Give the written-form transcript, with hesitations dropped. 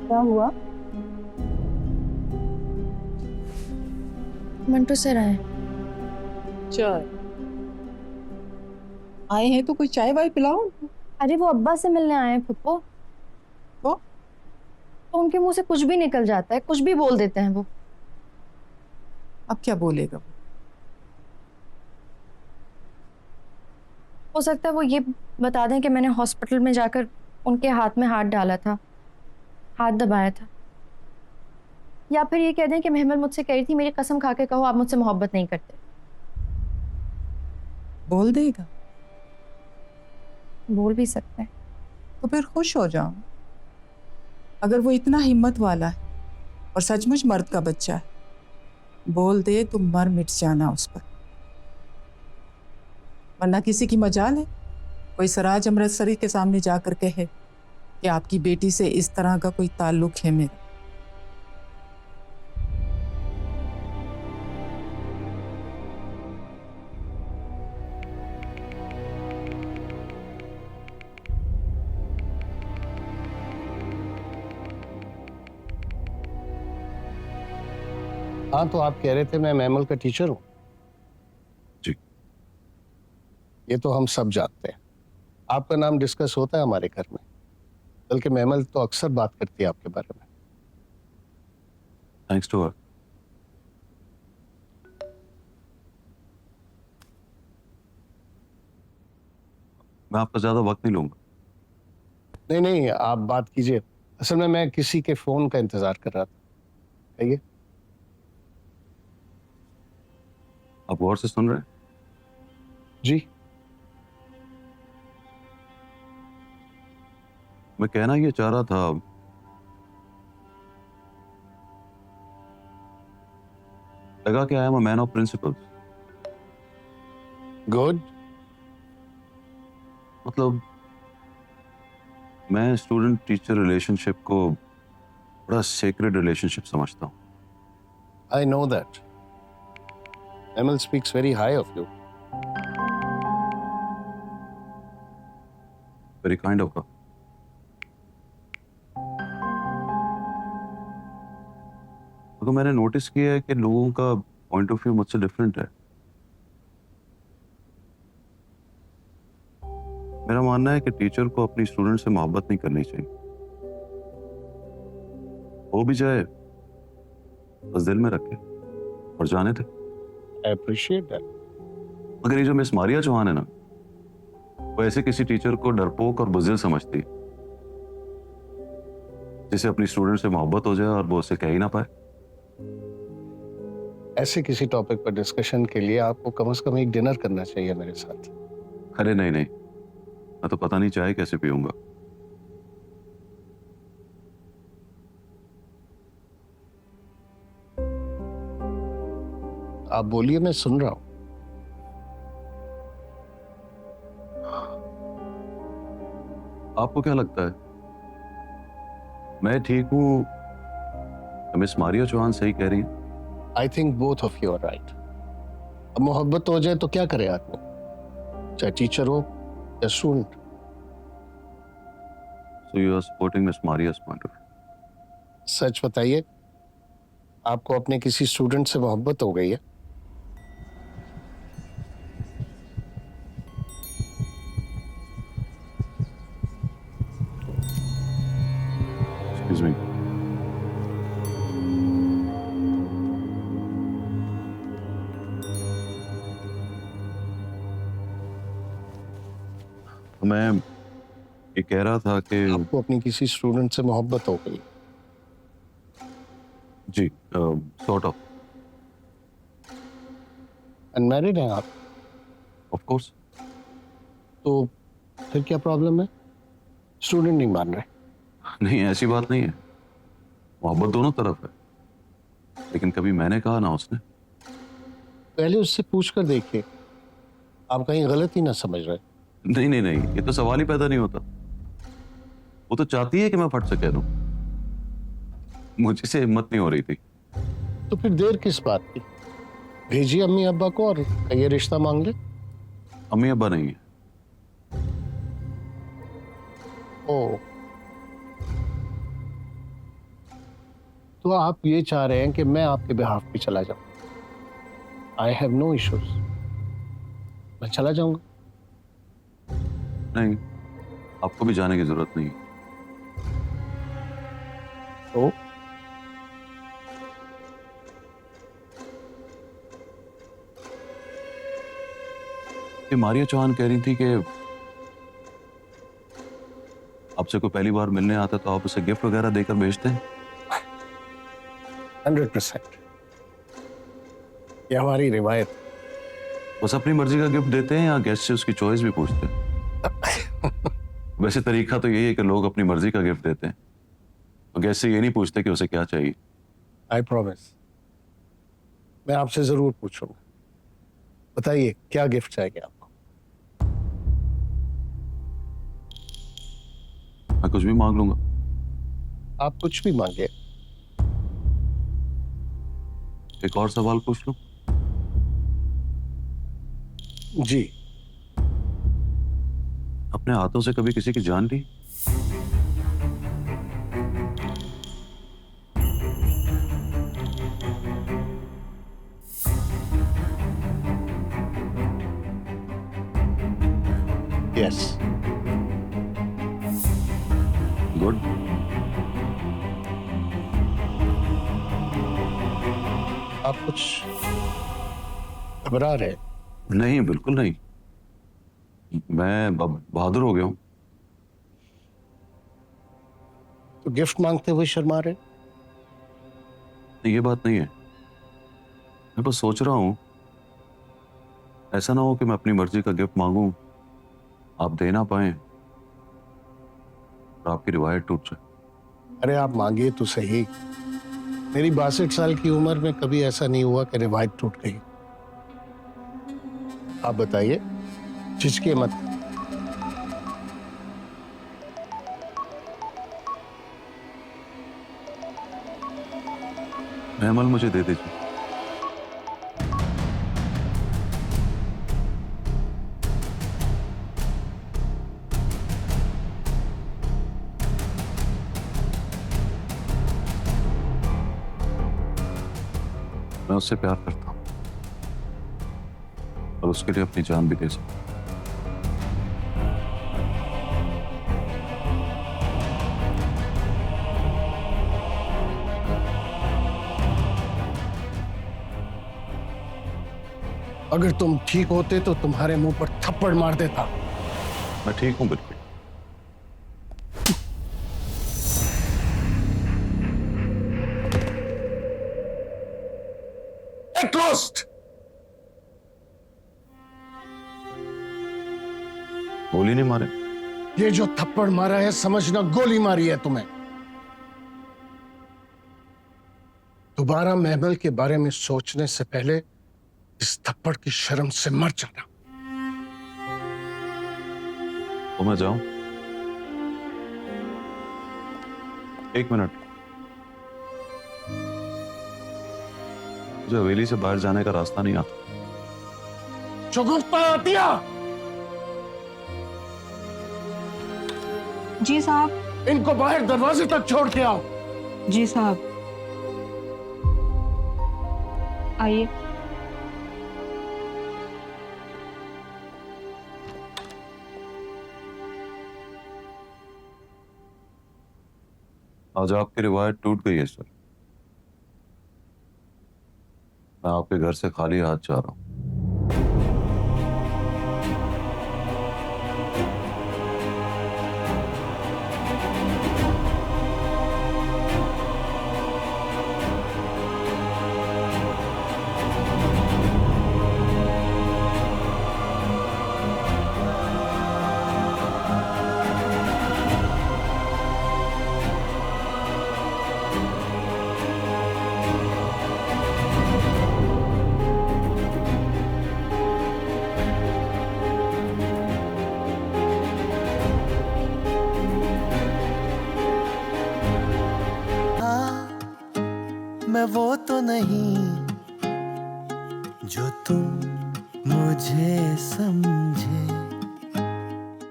क्या हुआ? मंटू सर आए। चाय आए हैं तो कोई चाय वाय पिलाओ उनको। अरे वो अब्बा से मिलने आए हैं फुप्पो। तो तो उनके मुंह से कुछ भी निकल जाता है, कुछ भी बोल देते हैं वो। अब क्या बोलेगा वो? हो सकता है वो ये बता दें कि मैंने हॉस्पिटल में जाकर उनके हाथ में हाथ डाला था, हाथ दबाया था। या फिर ये कह दें कि महमल मुझसे कह रही थी मेरी कसम खा के कहो आप मुझसे मोहब्बत नहीं करते। बोल देगा बोल भी सकते हैं। तो फिर खुश हो जाओ। अगर वो इतना हिम्मत वाला है और सचमुच मर्द का बच्चा है, बोल दे तो मर मिट जाना उस पर। वरना किसी की मजाल है कोई सराज अमृतसरी के सामने जाकर कहे कि आपकी बेटी से इस तरह का कोई ताल्लुक है मेरा। हाँ, तो आप कह रहे थे मैं मैमल का टीचर हूँ। जी। ये तो हम सब जानते हैं। आपका नाम डिस्कस होता है हमारे घर में, बल्कि मैमल तो अक्सर बात करती है आपके बारे में। Thanks to her. मैं आपका ज्यादा वक्त नहीं लूंगा। नहीं नहीं, आप बात कीजिए। असल में मैं किसी के फोन का इंतजार कर रहा था। कहिए। आप गौर से सुन रहे हैं? जी। मैं कहना ये चाह रहा था, लगा कि I am a man of principles. Good. मतलब मैं स्टूडेंट टीचर रिलेशनशिप को बड़ा सेक्रेड रिलेशनशिप समझता हूँ। I know that. Mammal speaks very high of you. Very kind of her. तो मैंने नोटिस किया है कि लोगों का पॉइंट ऑफ व्यू मुझसे डिफरेंट है। मेरा मानना है कि टीचर को अपनी स्टूडेंट से मोहब्बत नहीं करनी चाहिए। हो भी जाए बस दिल में रखे और जाने दे। I appreciate that. मगर ये जो मिस मारिया चौहान है ना, वो ऐसे किसी टीचर को डरपोक और बुज़दिल समझती है जिसे अपनी स्टूडेंट से मोहब्बत हो जाए और वो उसे कह ही ना पाए। ऐसे किसी टॉपिक पर डिस्कशन के लिए आपको कम से कम एक डिनर करना चाहिए मेरे साथ। अरे नहीं नहीं, मैं तो पता नहीं चाय कैसे पीऊंगा। आप बोलिए, मैं सुन रहा हूं। आपको क्या लगता है, मैं ठीक हूं या मिस मारिया चौहान सही कह रही है? I think both of you are right. अब मोहब्बत हो जाए तो क्या करे आदमी, चाहे टीचर हो या student. So you are supporting miss Maria's point of view? सच बताइए, आपको अपने किसी स्टूडेंट से मोहब्बत हो गई है? Excuse me. मैं ये कह रहा था कि आपको अपनी किसी स्टूडेंट से मोहब्बत हो गई? जी, सॉर्ट ऑफ। अनमैरिड हैं आप? Of course. तो फिर क्या प्रॉब्लम है? स्टूडेंट नहीं मान रहे? नहीं, ऐसी बात नहीं है। मोहब्बत दोनों तरफ है, लेकिन कभी मैंने कहा ना उसने। पहले उससे पूछ कर देखिए, आप कहीं गलत ही ना समझ रहे। नहीं नहीं नहीं, ये तो सवाल ही पैदा नहीं होता। वो तो चाहती है कि मैं फट से कह दूं। मुझे से हिम्मत नहीं हो रही थी। तो फिर देर किस बात की? भेजिए अम्मी अब्बा को और ये रिश्ता मांग ले। अम्मी अब्बा नहीं है। ओ, तो आप ये चाह रहे हैं कि मैं आपके बिहाफ पे चला जाऊं? आई हैव नो इश्यूज, मैं चला जाऊंगा। नहीं, आपको भी जाने की जरूरत नहीं। तो ये मारिया चौहान कह रही थी कि आपसे कोई पहली बार मिलने आता तो आप उसे गिफ्ट वगैरह देकर भेजते हैं। 100% ये हमारी रिवायत। बस अपनी मर्जी का गिफ्ट देते हैं या गेस्ट से उसकी चॉइस भी पूछते हैं? वैसे तरीका तो यही है कि लोग अपनी मर्जी का गिफ्ट देते हैं और गेस्ट से ये नहीं पूछते कि उसे क्या चाहिए। आई प्रॉमिस, मैं आपसे जरूर पूछूंगा। बताइए क्या गिफ्ट चाहिए आपको? मैं कुछ भी मांग लूंगा। आप कुछ भी मांगे। एक और सवाल पूछ लूं? जी। अपने हाथों से कभी किसी की जान ली? यस। गुड। आप कुछ घबरा रहे हैं? नहीं, बिल्कुल नहीं। मैं बहादुर हो गया हूं। तो गिफ्ट मांगते हुए शर्मा रहे? नहीं, ये बात नहीं है। मैं बस सोच रहा हूं ऐसा ना हो कि मैं अपनी मर्जी का गिफ्ट मांगूं, आप दे ना पाए और आपकी रिवायत टूट जाए। अरे आप मांगिए तो सही। मेरी 62 साल की उम्र में कभी ऐसा नहीं हुआ कि रिवायत टूट गई। आप बताइए, झिझकिए मत। महमल मुझे दे दीजिए। मैं उससे प्यार करता हूं और उसके लिए अपनी जान भी दे सकता हूं। अगर तुम ठीक होते तो तुम्हारे मुंह पर थप्पड़ मार देता। मैं ठीक हूं बिल्कुल। क्लोज्ड। गोली नहीं मारे? ये जो थप्पड़ मारा है समझना गोली मारी है तुम्हें। दोबारा महमल के बारे में सोचने से पहले इस थप्पड़ की शर्म से मर जाना। तो मैं जाऊं? एक मिनट। मुझे हवेली से बाहर जाने का रास्ता नहीं आता। शगुफ्ता आतिया। जी साहब। इनको बाहर दरवाजे तक छोड़ के आओ। जी साहब। आइए। आज आपकी रिवायत टूट गई है सर। मैं आपके घर से खाली हाथ जा रहा हूं। मैं वो तो नहीं जो तुम मुझे समझ